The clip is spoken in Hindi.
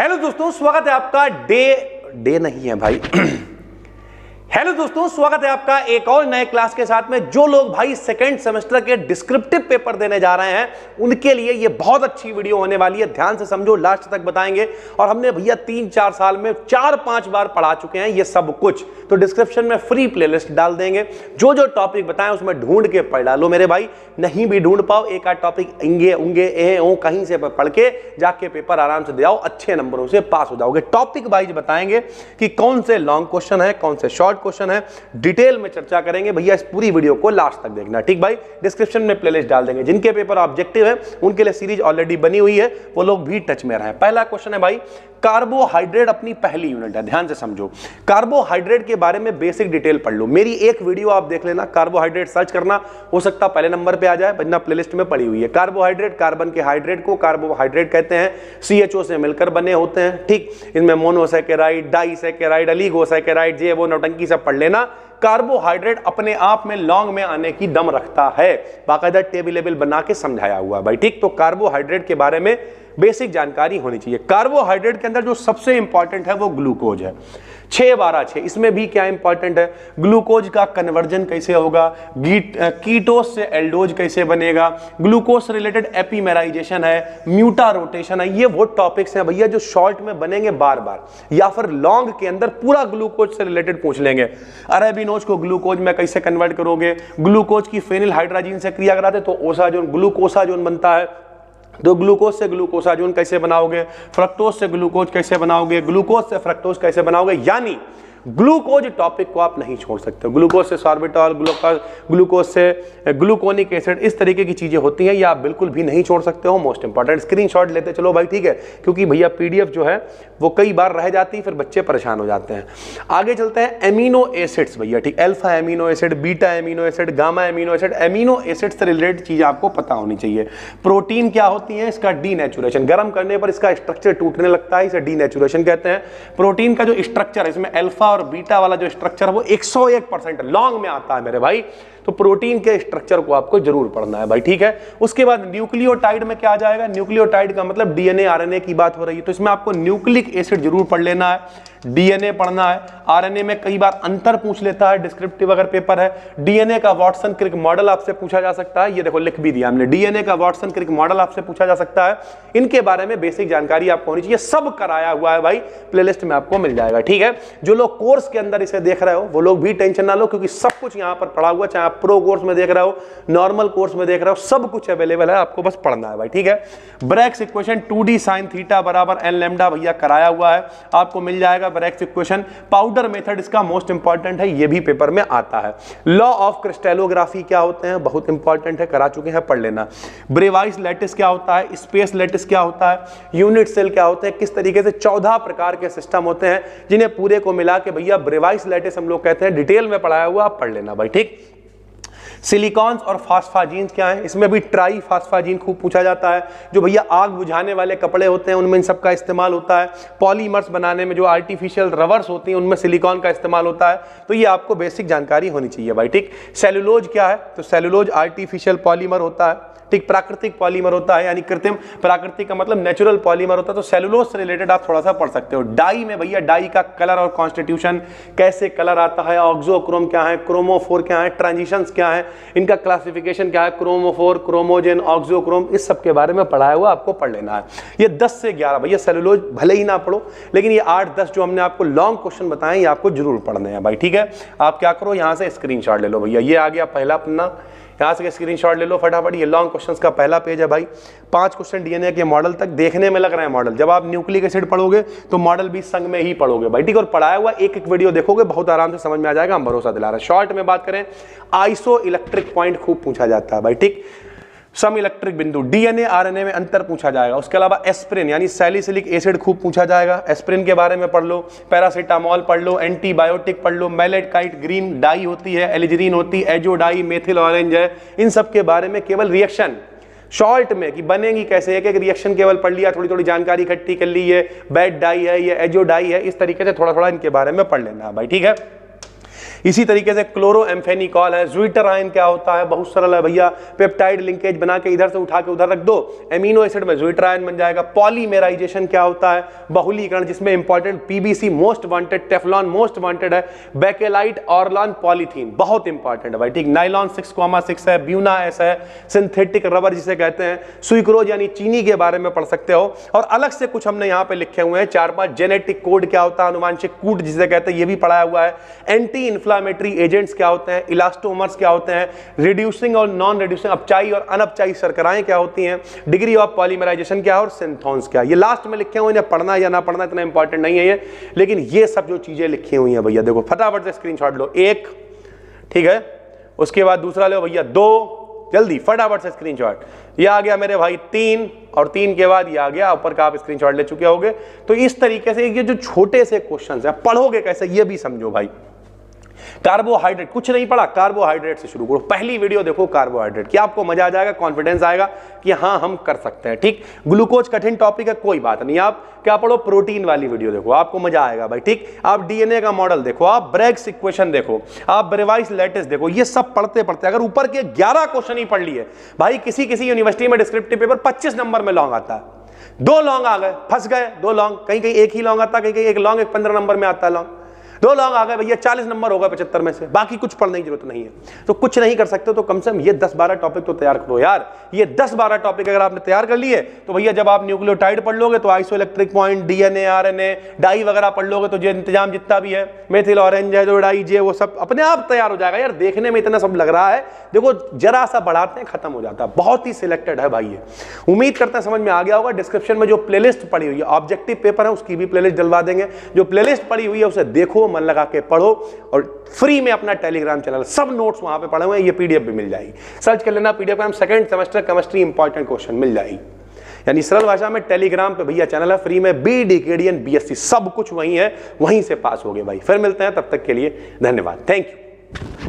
हेलो दोस्तों, स्वागत है आपका डे नहीं है भाई हेलो दोस्तों, स्वागत है आपका एक और नए क्लास के साथ में। जो लोग भाई सेकंड सेमेस्टर के डिस्क्रिप्टिव पेपर देने जा रहे हैं उनके लिए ये बहुत अच्छी वीडियो होने वाली है। ध्यान से समझो, लास्ट तक बताएंगे। और हमने भैया 3-4 साल में 4-5 बार पढ़ा चुके हैं ये सब कुछ। तो डिस्क्रिप्शन में फ्री प्लेलिस्ट डाल देंगे, जो जो टॉपिक बताएं उसमें ढूंढ के पढ़ डालो मेरे भाई। नहीं भी ढूंढ पाओ, एक आध टॉपिक इंगे उंगे ए ओ कहीं से पढ़ के जाके पेपर आराम से दे आओ, अच्छे नंबरों से पास हो जाओगे। टॉपिक वाइज बताएंगे कि कौन से लॉन्ग क्वेश्चन है, कौन से शॉर्ट क्वेश्चन है, डिटेल में चर्चा करेंगे। भैया इस पूरी वीडियो को लास्ट तक देखना, ठीक भाई। डिस्क्रिप्शन में प्लेलिस्ट डाल देंगे। जिनके पेपर ऑब्जेक्टिव है उनके लिए सीरीज ऑलरेडी बनी हुई है, वो लोग भी टच में रहे। पहला क्वेश्चन है भाई, कार्बोहाइड्रेट अपनी पहली यूनिट है। ध्यान से समझो, कार्बोहाइड्रेट के बारे में बेसिक डिटेल पढ़ लो। मेरी एक वीडियो आप देख लेना, कार्बोहाइड्रेट सर्च करना, हो सकता पहले नंबर पे आ जाए, वरना प्लेलिस्ट में पड़ी हुई है। कार्बोहाइड्रेट, कार्बन के हाइड्रेट को कार्बोहाइड्रेट कहते हैं। CHO से मिलकर बने होते हैं, ठीक। इनमें मोनोसैकेराइड, डाइसैकेराइड, ओलिगोसैकेराइड, जे वो नौटंकी सब पढ़ लेना। कार्बोहाइड्रेट अपने आप में लॉन्ग में आने की दम रखता है, बाकायदा टेबल बना के समझाया हुआ भाई, ठीक। तो कार्बोहाइड्रेट के बारे में बेसिक जानकारी होनी चाहिए। कार्बोहाइड्रेट के अंदर जो सबसे इंपॉर्टेंट है वो ग्लूकोज है। 6-12-6 इसमें भी क्या इंपॉर्टेंट है, ग्लूकोज का कन्वर्जन कैसे होगा, कीटोस से एल्डोज कैसे बनेगा, ग्लूकोज से रिलेटेड एपीमेराइजेशन है, म्यूटा रोटेशन है। ये वो टॉपिक्स हैं भैया जो शॉर्ट में बनेंगे बार बार, या फिर लॉन्ग के अंदर पूरा ग्लूकोज से रिलेटेड पूछ लेंगे। अरेबिनोज को ग्लूकोज में कैसे कन्वर्ट करोगे, ग्लूकोज की फेनिल हाइड्रोजन से क्रिया कराते तो ओसाजोन ग्लूकोसाजोन बनता है, तो ग्लूकोज से ग्लूकोसाजोन कैसे बनाओगे, फ्रक्टोज से ग्लूकोज कैसे बनाओगे, ग्लूकोज से फ्रक्टोज कैसे बनाओगे। यानी ग्लूकोज टॉपिक को आप नहीं छोड़ सकते। ग्लूकोज से सॉर्बिटॉल, ग्लूकोज से ग्लूकोनिक एसिड, इस तरीके की चीजें होती हैं, ये आप बिल्कुल भी नहीं छोड़ सकते हो। मोस्ट इंपॉर्टेंट स्क्रीनशॉट लेते चलो भाई, ठीक है, क्योंकि भैया PDF जो है वो कई बार रह जाती है, फिर बच्चे परेशान हो जाते हैं। आगे चलते हैं, एमिनो एसिड्स भैया, ठीक। Alpha amino acid, beta amino acid, gamma amino acid. Amino acid से रिलेटेड चीजें आपको पता होनी चाहिए। प्रोटीन क्या होती है, इसका डीनेचुरेशन, गर्म करने पर इसका स्ट्रक्चर टूटने लगता है, इसे डीनेचुरेशन कहते हैं। प्रोटीन का जो स्ट्रक्चर है, इसमें अल्फा और बीटा वाला जो स्ट्रक्चर है वो 101% लॉन्ग में आता है मेरे भाई। तो प्रोटीन के स्ट्रक्चर को आपको जरूर पढ़ना है भाई, ठीक है। उसके बाद न्यूक्लियोटाइड में क्या आ जाएगा, न्यूक्लियोटाइड का मतलब DNA RNA की बात हो रही है, तो इसमें आपको न्यूक्लिक एसिड जरूर पढ़ लेना है, DNA पढ़ना है। RNA में कई बार अंतर पूछ लेता है डिस्क्रिप्टिव अगर पेपर है। DNA का वाटसन क्रिक मॉडल आपसे पूछा जा सकता है, ये देखो लिख भी दिया हमने, DNA का वाटसन क्रिक मॉडल आपसे पूछा जा सकता है। इनके बारे में बेसिक जानकारी आपको होनी चाहिए, सब कराया हुआ है भाई, प्लेलिस्ट में आपको मिल जाएगा, ठीक है। जो लोग कोर्स के अंदर इसे देख रहे हो वो लोग भी टेंशन ना लो, क्योंकि सब कुछ यहां पर पढ़ा हुआ, चाहे आप प्रो कोर्स में देख रहे हो, नॉर्मल कोर्स में देख रहे हो, सब कुछ अवेलेबल है, आपको बस पढ़ना है भाई, ठीक है। Bragg's equation 2D sin theta बराबर n लैम्डा भैया कराया हुआ है, आपको मिल जाएगा ब्रैग्स इक्वेशन। पाउडर मेथड इसका मोस्ट इंपॉर्टेंट है, ये भी पेपर में आता है। लॉ ऑफ क्रिस्टलोग्राफी क्या होते हैं, बहुत इंपॉर्टेंट है, करा चुके हैं, पढ़ लेना। ब्रेवाइस लैटिस क्या होता है, स्पेस लैटिस क्या होता है, यूनिट सेल क्या होते हैं, किस तरीके से 14 प्रकार के सिस्टम होते हैं, जिन्हें पूरे को मिला के भैया ब्रेवाइस लैटिस हम लोग कहते हैं। डिटेल में पढ़ाया हुआ, आप पढ़ लेना भाई, ठीक। सिलिकॉन्स और फास्फाजीन्स क्या है, इसमें भी ट्राई फास्फाजीन खूब पूछा जाता है। जो भैया आग बुझाने वाले कपड़े होते हैं उनमें इन सब का इस्तेमाल होता है। पॉलीमर्स बनाने में जो आर्टिफिशियल रबर्स होती हैं उनमें सिलिकॉन का इस्तेमाल होता है। तो ये आपको बेसिक जानकारी होनी चाहिए भाई, ठीक। सेलुलोज क्या है, तो सेलुलोज आर्टिफिशियल पॉलीमर होता है, ठीक। प्राकृतिक पॉलीमर होता है, यानी कृत्रिम, प्राकृतिक का मतलब नेचुरल पॉलीमर होता है। तो सेलुलोज से रिलेटेड आप थोड़ा सा पढ़ सकते हो। डाई में भैया, डाई का कलर और कॉन्स्टिट्यूशन, कैसे कलर आता है, ऑक्सोक्रोम क्या है, क्रोमोफोर क्या है, ट्रांजिशंस क्या है, इनका क्लासिफिकेशन क्या है, क्रोमोफोर, क्रोमोजेन, ऑक्सोक्रोम, इस सब के बारे में पढ़ाया हुआ, आपको पढ़ लेना है। ये 10 से 11 भैया, सेलुलोज भले ही ना पढ़ो, लेकिन ये 8-10 जो हमने आपको लॉन्ग क्वेश्चन बताए ये आपको जरूर पढ़ने हैं भाई, ठीक है। आप क्या करो, यहाँ से स्क्रीनशॉट ले लो भैया, ये आ गया पहला पन्ना, यहाँ से स्क्रीनशॉट ले लो फटाफट। ये लॉन्ग क्वेश्चंस का पहला पेज है भाई, 5 क्वेश्चन DNA के मॉडल तक देखने में लग रहे हैं मॉडल। जब आप न्यूक्लिक एसिड पढ़ोगे तो मॉडल भी संग में ही पढ़ोगे भाई, ठीक। और पढ़ाया हुआ एक एक वीडियो देखोगे, बहुत आराम से समझ में आ जाएगा, हम भरोसा दिला रहे हैं। शॉर्ट में बात करें, आइसो इलेक्ट्रिक पॉइंट खूब पूछा जाता है भाई, ठीक। सम इलेक्ट्रिक बिंदु, DNA RNA में अंतर पूछा जाएगा। उसके अलावा एस्प्रिन यानी सैलिसिलिक एसिड खूब पूछा जाएगा, एस्प्रिन के बारे में पढ़ लो। पैरासीटामोल पढ़ लो, एंटीबायोटिक पढ़ लो, मेलेटकाइट ग्रीन डाई होती है, एलिजरीन होती है, एजो डाई, मेथिल ऑरेंज है, इन सब के बारे में केवल रिएक्शन शॉर्ट में कि बनेगी कैसे, एक एक रिएक्शन केवल पढ़ लिया, थोड़ी थोड़ी जानकारी इकट्ठी कर ली, ये बैड डाई है, ये एजो डाई है, इस तरीके से थोड़ा थोड़ा इनके बारे में पढ़ लेना भाई, ठीक है। इसी तरीके से क्लोरोएम्फेनिकॉल है। ज्विटराइन क्या होता है, बहुत सरल है भैया, पेप्टाइड लिंकेज बना के इधर से उठा के उधर रख दो, एमिनो एसिड में ज्विटराइन बन जाएगा। पॉलीमेराइजेशन क्या होता है, बहुलीकरण, जिसमें important PVC most wanted, Teflon most wanted है, बेकेलाइट, ऑर्लॉन, पॉलीथीन बहुत इंपॉर्टेंट है भाई, ठीक। नाइलॉन 6,6 है, ब्यूना एस है, सिंथेटिक रबर जिसे कहते हैं, सुइक्रोज यानी चीनी के बारे में पढ़ सकते हो। और अलग से कुछ हमने यहां पे लिखे हुए हैं 4-5, जेनेटिक कोड क्या होता है, अनुवांशिक कूट जिसे कहते हैं, ये भी पढ़ाया हुआ है। एंटी इन्फ्लामेटरी एजेंट्स क्या होते हैं, इलास्टोमर्स क्या होते हैं, रिड्यूसिंग और नॉन रिड्यूसिंग अपचाई और अनअपचाई शर्कराएं क्या होती हैं, डिग्री ऑफ पॉलीमराइजेशन क्या है और सिंथोन्स क्या है। ये लास्ट में लिखे हुए हैं, पढ़ना या ना पढ़ना इतना इंपॉर्टेंट नहीं है ये, लेकिन ये सब जो चीजें लिखी हुई हैं भैया देखो फटाफट से स्क्रीनशॉट लो। एक, ठीक है, उसके बाद दूसरा लो भैया, 2, जल्दी फटाफट से स्क्रीनशॉट। ये आ गया मेरे भाई 3, और 3 के बाद ये आ गया ऊपर का, आप स्क्रीनशॉट ले चुके होगे। तो इस तरीके से ये जो छोटे से क्वेश्चंस हैं पढ़ोगे कैसे ये भी समझो भाई। कार्बोहाइड्रेट कुछ नहीं पढ़ा, कार्बोहाइड्रेट से शुरू करो, पहली वीडियो देखो कार्बोहाइड्रेट की, आपको मजा आ जाएगा, कॉन्फिडेंस आएगा कि हाँ हम कर सकते हैं, ठीक। ग्लूकोज कठिन टॉपिक है, कोई बात नहीं, आप क्या पढ़ो, प्रोटीन वाली वीडियो देखो, आपको मजा आएगा भाई, ठीक। आप डीएनए का मॉडल देखो, आप ब्रेग्स इक्वेशन देखो, आप ब्रेवाइस लैटिस देखो, ये सब पढ़ते पढ़ते अगर ऊपर के 11 क्वेश्चन ही पढ़ लिए भाई, किसी किसी यूनिवर्सिटी में डिस्क्रिप्टिव पेपर 25 नंबर में लॉन्ग आता है, 2 लॉन्ग आ गए, फंस गए, 2 लॉन्ग, कहीं कहीं एक ही लॉन्ग आता, कहीं कहीं एक लॉन्ग, एक 15 नंबर में आता है लॉन्ग, 2 लॉन्ग आ गए भैया, 40 नंबर होगा 75 में से, बाकी कुछ पढ़ने की जरूरत नहीं है। तो कुछ नहीं कर सकते तो कम से कम ये 10-12 टॉपिक तो तैयार करो यार। ये 10-12 टॉपिक अगर आपने तैयार कर लिए तो भैया जब आप न्यूक्लियोटाइड पढ़ लोगे तो isoelectric point, DNA, RNA, dye वगैरह पढ़ लोगे तो जो इंतजाम जितना भी है, मेथिल ऑरेंज है, जो डाई जे, वो सब अपने आप तैयार हो जाएगा यार। देखने में इतना सब लग रहा है, देखो जरा सा बढ़ाते हैं खत्म हो जाता है, बहुत ही सिलेक्टेड है भाई ये। उम्मीद करते हैं समझ में आ गया होगा। डिस्क्रिप्शन में जो प्लेलिस्ट पड़ी हुई है, ऑब्जेक्टिव पेपर है उसकी भी प्लेलिस्ट डलवा देंगे, जो प्लेलिस्ट पड़ी हुई है उसे देखो, मन लगा के पढ़ो, और फ्री में अपना टेलीग्राम चैनल, सब नोट्स वहां पे पड़े हुए हैं, ये पीडीएफ भी मिल जाएगी, सर्च कर लेना पीडीएफ में, second semester chemistry important question मिल जाएगी। यानी सरल भाषा में टेलीग्राम पे भैया चैनल है फ्री में, बी डिकेडियन बीएससी सब कुछ वहीं है, वहीं से पास हो गए भाई। फिर मिलते हैं, तब तक के लिए धन्यवाद, थैंक यू।